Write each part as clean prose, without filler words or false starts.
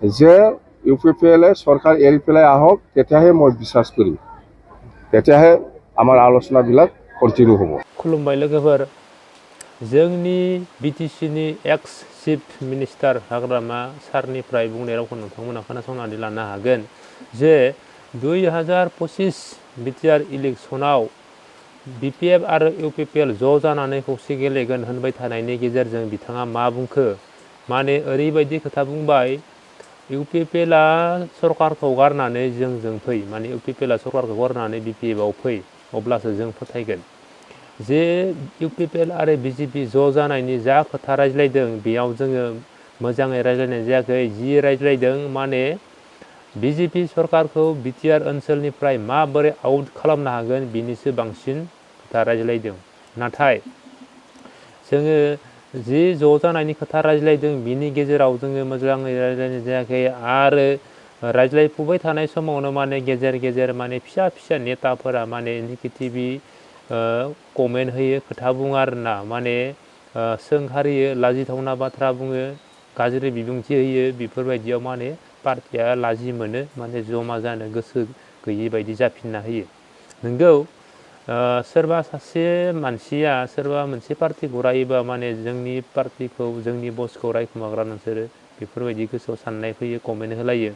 যে UPPL চৰকাৰ এৰি পেলাই আহক, তেতিয়াহে মই বিশ্বাস কৰিম, তেতিয়াহে আমাৰ আলোচনাবিলাক কন্টিনিউ হ'ব। खुलुमबाय लोगोफोर, जोंनि BTCनि एक्स चिफ मिनिस्टार हाग्रामा सारनिफ्राय बुंनाय रावखौ नोंथांमोना खोनासंनानै लानो हागोन जे 2025 बिटिआर इलेक्सनाव BPF आरो UPPL ज' जानानै खौसे गेलेगोन होनबाय थानायनि गेजेरजों बिथाङा मा बुंखो, माने ओरैबायदि खोथा बुंबाय, UPPLआ सरकारखौ गारनानै जोंजों फै, माने UPPLआ सरकारखौ गारनानै BPFआव फै, अब्लासो जों फोथायगोन। जे UPPL आरो BJP ज' जानायनि जा खोथा रायज्लायदों बेयाव जोङो मोजाङै रायज्लायनाय जायाखै। जि रायज्लायदों माने BJP सरकारखौ बिटिआर ओनसोलनिफ्राय माबोरै आउट खालामनो हागोन बिनिसो बांसिन खोथा रायज्लायदों। नाथाय जोङो जि ज' जानायनि खोथा रायज्लायदों बिनि गेजेराव जोङो मोजाङै रायज्लायनाय जायाखै आरो रायज्लायफुबाय थानाय समावनो माने गेजेर गेजेर माने फिसा फिसा नेताफोरा माने नेगेटिभि कमेन्ट होयो, खोथा बुङो आरोना, माने सोंखारियो, लाजिथावना बाथ्रा बुङो, गाज्रि बिबुंथि होयो। बेफोरबायदियाव माने पार्टिया लाजि मोनो, माने जमा जानो गोसो गैयि बायदि जाफिनना होयो। नोंगौ सोरबा सासे मानसिया सोरबा मोनसे पार्टिखौ रायोबा माने जोंनि पार्टिखौ, जोंनि बसखौ रायखुमाग्रा नोंसोरो, बेफोरबायदि गोसोआव साननाय फैयो, कमेन्ट होलायो।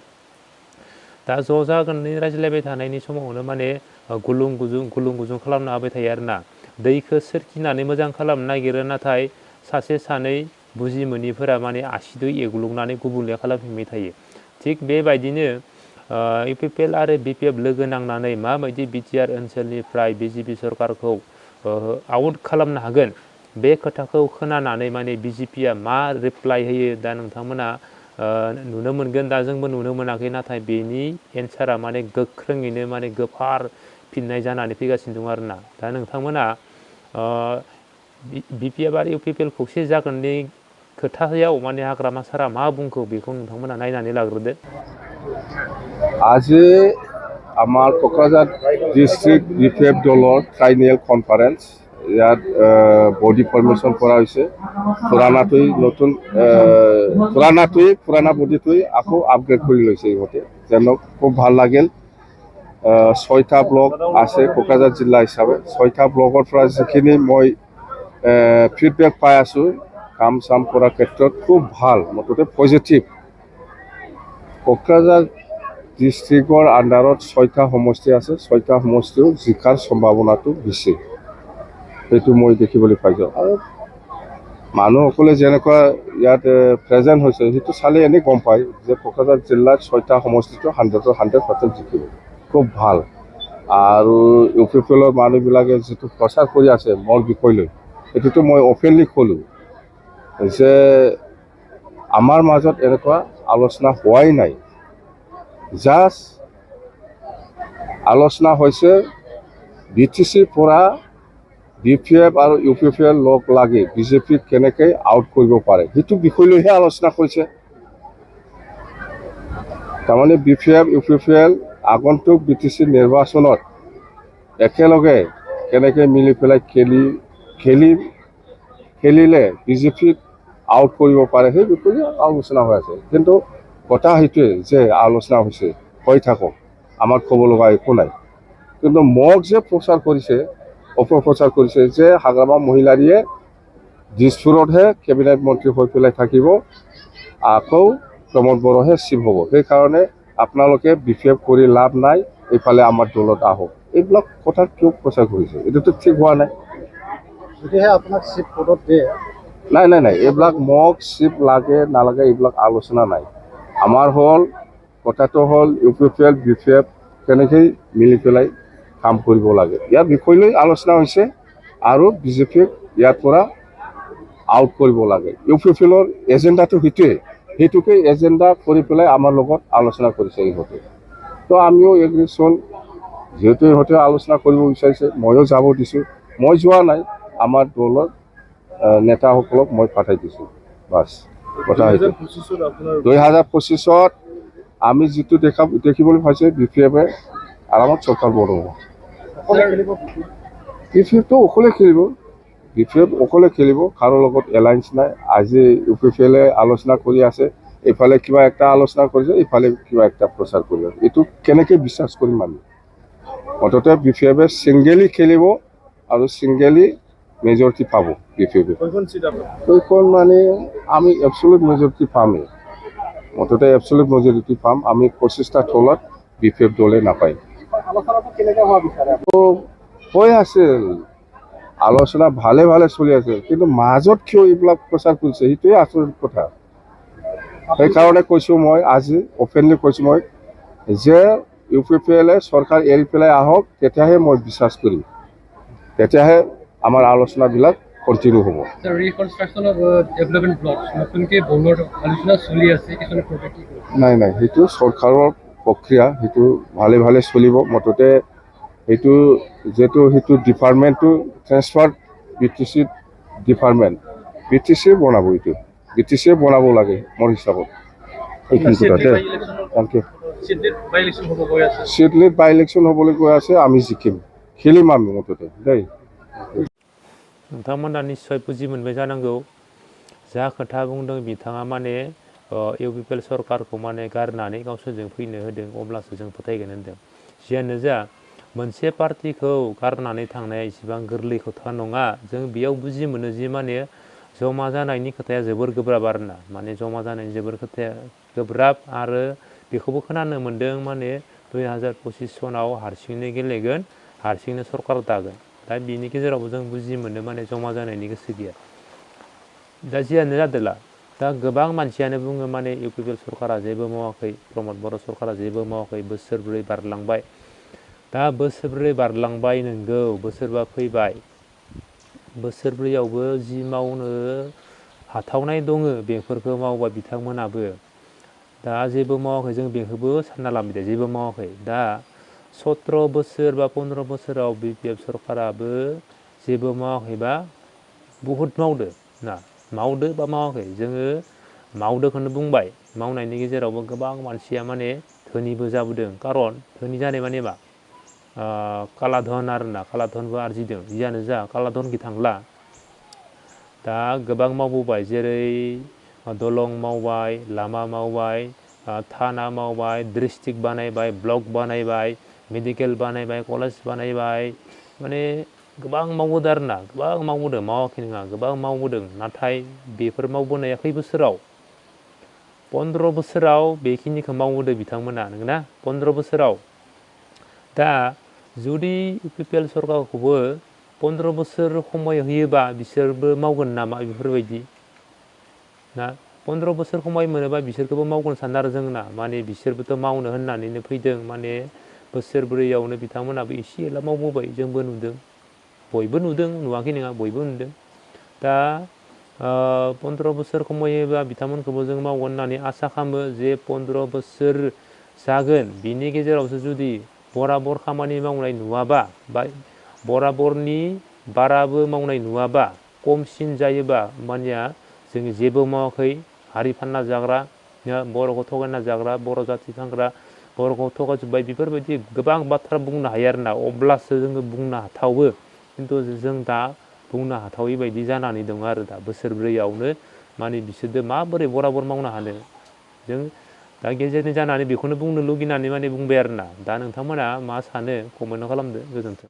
दा ज' जागोननि रायज्लायबाय थानायनि समावनो माने गुलुं गुजुं खालामना होबाय थायो आरोना। दैखौ सोरखिनानै मोजां खालामनो नागिरो, नाथाय सासे सानै बुजि मोनिफोरा माने आसिदो एग्लुंनानै गुबुंले खालामफिनबाय थायो। थिग बेबायदिनो UPPL आरो BPF लोगो नांनानै माबायदि बिटिआर ओनसोलनिफ्राय BJP सरकारखौ आउट खालामनो हागोन, बे खोथाखौ खोनानानै माने BJPआ मा रिप्लाइ होयो दा नोंथांमोना नुनो मोनगोन। दा जोंबो नुनो मोनाखै, नाथाय बेनि एन्सारा माने गोख्रोङैनो माने गोफार फिननाय जानानै फैगासिनो दं आरोना। दा नोंथांमोना BPF आरो UPPL खौसे जागोननि खोथायाव माने हाग्रामा सारा मा बुंखो बेखौ नोंथांमोना नायनानै लाग्रोदो। আজি আমাৰ কোকৰাঝাৰ ডিষ্ট্ৰিক্ট BPF দলৰ ট্ৰাইনিয়েল কনফাৰেন্স, ইয়াত বডি ফৰ্মেশ্যন কৰা হৈছে। পুৰাণা বডিটোৱে আকৌ আপগ্ৰেড কৰি লৈছে ইহঁতে, যেন খুব ভাল লাগিল। 6টা ব্লক আছে কোকৰাঝাৰ জিলা হিচাপে, 6টা ব্লকৰ পৰা যিখিনি মই ফিডবেক পাই আছোঁ কাম চাম কৰাৰ ক্ষেত্ৰত খুব ভাল, মুঠতে পজিটিভ। কোকৰাঝাৰ ডিষ্ট্ৰিক্টৰ আণ্ডাৰত 6টা সমষ্টি আছে, 6টা সমষ্টিও জিকাৰ সম্ভাৱনাটো বেছি, সেইটো মই দেখিবলৈ পাইছোঁ। আৰু মানুহসকলে যেনেকুৱা ইয়াত প্ৰেজেণ্ট হৈছে সেইটো চালে এনেই গম পায় যে কোকৰাঝাৰ জিলাত 6টা সমষ্টিটো 100% জিকিব, খুব ভাল। আৰু UPPLৰ মানুহবিলাকে যিটো প্ৰচাৰ কৰি আছে মোৰ বিষয় লৈ, সেইটোতো মই অপেনলি ক'লোঁ যে আমাৰ মাজত এনেকুৱা আলোচনা হোৱাই নাই। জাষ্ট আলোচনা হৈছে BTCৰ পৰা BPF আৰু UPPL লগ লাগি BJPক কেনেকৈ আউট কৰিব পাৰে সেইটো বিষয় লৈহে আলোচনা কৰিছে। তাৰমানে BPF UPPL আগন্তুক BTC নিৰ্বাচনত একেলগে কেনেকৈ মিলি পেলাই খেলিলে BJPক আউট কৰিব পাৰে সেই বিষয়ে আলোচনা হৈ আছে। কিন্তু কথা সেইটোৱে যে আলোচনা হৈছে, হৈ থাকক, আমাৰ ক'ব লগা একো নাই। কিন্তু মোক যে প্ৰচাৰ কৰিছে, অপপ্ৰচাৰ কৰিছে যে হাগ্ৰামা মহিলাৰীয়ে দিছপুৰতহে কেবিনেট মন্ত্ৰী হৈ পেলাই থাকিব, আকৌ প্ৰমোদ বড়োহে চিফ হ'ব, সেইকাৰণে আপোনালোকে BPF কৰি লাভ নাই, এইফালে আমাৰ দলত আহক, এইবিলাক কথা কিয় প্ৰচাৰ কৰিছে? এইটোতো ঠিক হোৱা নাই। যদিহে আপোনাক চিফ পদত দিয়ে, নাই, এইবিলাক মোক চিফ লাগে নালাগে এইবিলাক আলোচনা নাই। আমাৰ কথাটো হ'ল UPPL BPF কেনেকৈ মিলি পেলাই কাম কৰিব লাগে, ইয়াৰ বিষয় লৈ আলোচনা হৈছে। আৰু BJPক ইয়াৰ পৰা আউট কৰিব লাগে। UPPLৰ এজেণ্ডাটো সেইটোকে এজেণ্ডা কৰি পেলাই আমাৰ লগত আলোচনা কৰিছে ইহঁতে। তো আমিও এগ্ৰিশ্যন, যিহেতু ইহঁতে আলোচনা কৰিব বিচাৰিছে, ময়ো যাব দিছোঁ। মই যোৱা নাই, আমাৰ দলৰ নেতাসকলক মই পঠাই দিছোঁ, বাছ কথা সেইটো। 2025ত আমি যিটো দেখিবলৈ পাইছে BPFে আৰামত চৰকাৰ বনাব। BPFটো অকলে খেলিব, BPF অকলে খেলিব, কাৰো লগত এলায়েন্স নাই। আজি UPPLে আলোচনা কৰি আছে এইফালে কিবা একটা আলোচনা কৰিছে, এইফালে কিবা একটা প্ৰচাৰ কৰিব। এইটো কেনেকৈ বিশ্বাস কৰিম আমি? মুঠতে BPF-এ ছিংগেলি খেলিব আৰু ছিংগেলি মেজৰিটি পাব BPF-এ। সেইখন মানে আমি এবছলুট মেজৰিটি পামেই, মুঠতে এবছলুট মেজৰিটি পাম। আমি 25টা তলত BPF দলে নাপায়। হৈ আছিল আলোচনা, ভালে ভালে চলি আছে, কিন্তু মাজত কিয় এইবিলাক প্ৰচাৰ কৰিছে সেইটোৱে আচৰিত কথা। সেইকাৰণে কৈছোঁ মই, আজি অপেনলি কৈছোঁ মই, যে UPPL-এ চৰকাৰ এৰি পেলাই আহক, তেতিয়াহে মই বিশ্বাস কৰিম, তেতিয়াহে আমাৰ আলোচনাবিলাক কণ্টিনিউ হ'ব। নাই নাই, সেইটো চৰকাৰৰ প্ৰক্ৰিয়া, সেইটো ভালে ভালে চলিব। মুঠতে সেইটো সেইটো ডিপাৰ্টমেণ্টটো ট্ৰেন্সফাৰ BTC ডিপাৰ্টমেণ্ট, BTC-য়ে বনাব, এইটো BTC-য়ে বনাব লাগে মোৰ হিচাপত। এইখিনি কথা দেই, থেংক ইউ। চিডলিত বাই ইলেকশ্যন হ'বলৈ গৈ আছে, আমি জিকিম, খেলিম আমি মুঠতে দেই। नोंथांमोना निश्चय बुजि मोनबाय जानांगौ जा खोथा बुंदों बिथाङा माने UPPL सरकारखौ माने गारनानै गावसोरजों फैनो होदों, अब्लासो जों फोथायगोन होनदों। जियानो जा मोनसे पार्टिखौ गारनानै थांनाया इसेबां गोरलै खोथा नङा। जों बेयाव बुजि मोनो जि माने जमा जानायनि खोथाया जोबोर गोब्राब आरोना, माने जमा जानायनि जोबोर खोथाया गोब्राब। आरो बेखौबो खोनानो मोन्दों माने 2025 सनाव हारसिंनो गेलेगोन, हारसिंनो सरकार दागोन। दा बिनि गेजेरावबो जों बुजि मोनो माने जमा जानायनि गोसो गैया। दा जियानो जादोला, दा गोबां मानसियानो बुङो माने UPPL सरकारा जेबो मावाखै, प्रमद बर' सरकारा जेबो मावाखै, बोसोरब्रै बारलांबाय। दा बोसोरब्रै बारलांबाय नोंगौ, बोसोरबा फैबाय, बोसोरब्रैयावबो जि मावनो हाथावनाय दङ बेफोरखौ मावबाय बिथांमोनाबो। दा जेबो मावाखै, जों बेखौबो सानना लाबाय दे, जेबो मावाखै। दा 17 बोसोर बा 15 बोसोराव BPF सरकाराबो जेबो मावाखैबा बुहुद मावदो ना, मावदो बा मावाखै, जोङो मावदोखौनो बुंबाय। मावनायनि गेजेरावबो गोबां मानसिया माने धोनिबो जाबोदों। खारन धोनि जानाय माने मा, कालाधन आरोना, कालाधनबो आरजिदों। जियानो जा कालाधनखि थांला, दा गोबां मावबोबाय, जेरै दलं मावबाय, लामा मावबाय, थाना मावबाय, डिस्ट्रिक्ट बानायबाय, ब्लक बानायबाय, मेडिकेल बानायबाय, कलेज बानायबाय, माने गोबां मावबोदों आरोना, गोबां मावबोदों, मावाखै नङा, गोबां मावबोदों। नाथाय बेफोर मावबोनाया खै बोसोराव? 15 बोसोराव बेखिनिखौ मावबोदों बिथांमोना, नंगौना? 15 बोसोराव। दा जुदि UPPL सरकारखौबो 15 बोसोर समय होयोबा बिसोरबो मावगोन नामा बेफोरबायदि ना? 15 बोसोर समय मोनोबा बिसोरखौबो मावगोन सानो आरो जोंना, माने बिसोरबोथ' मावनो होननानैनो फैदों। माने बोसोरब्रैयावनो बिथांमोनाबो एसे एला मावबोबाय, जोंबो नुदों, बयबो नुदों, नुवाखै नङा, बयबो नुदों। दा 15 बोसोर खमायोबा बिथांमोनखौबो जों मावगोन होननानै आसा खालामो। जे 15 बोसोर जागोन, बिनि गेजेरावसो जुदि बराबर खामानि मावनाय नुवाबा, बा बराबरनि बाराबो मावनाय नुवाबा, खमसिन जायोबा, होमबानिया जों जेबो मावाखै, हारि फानना जाग्रा, बर'खौ थगायना जाग्रा, बर' जाथि फानग्रा, बर'खौ थगायजोब्बाय, बेफोरबायदि गोबां बाथ्रा बुंनो हायो आरोना। अब्लासो जोङो बुंनो हाथावो। खिन्थु जों दा बुंनो हाथावै बायदि जानानै दङ आरो दा बोसोरब्रैयावनो। माने बिसोरजों माबोरै बराबर मावनो हानो? जों दा गेजेरनि जानानै बेखौनो बुंनो लुगैनानै माने बुंबाय आरोना। दा नोंथांमोना मा सानो कमेन्ट खालामदो, गोजोन्थों।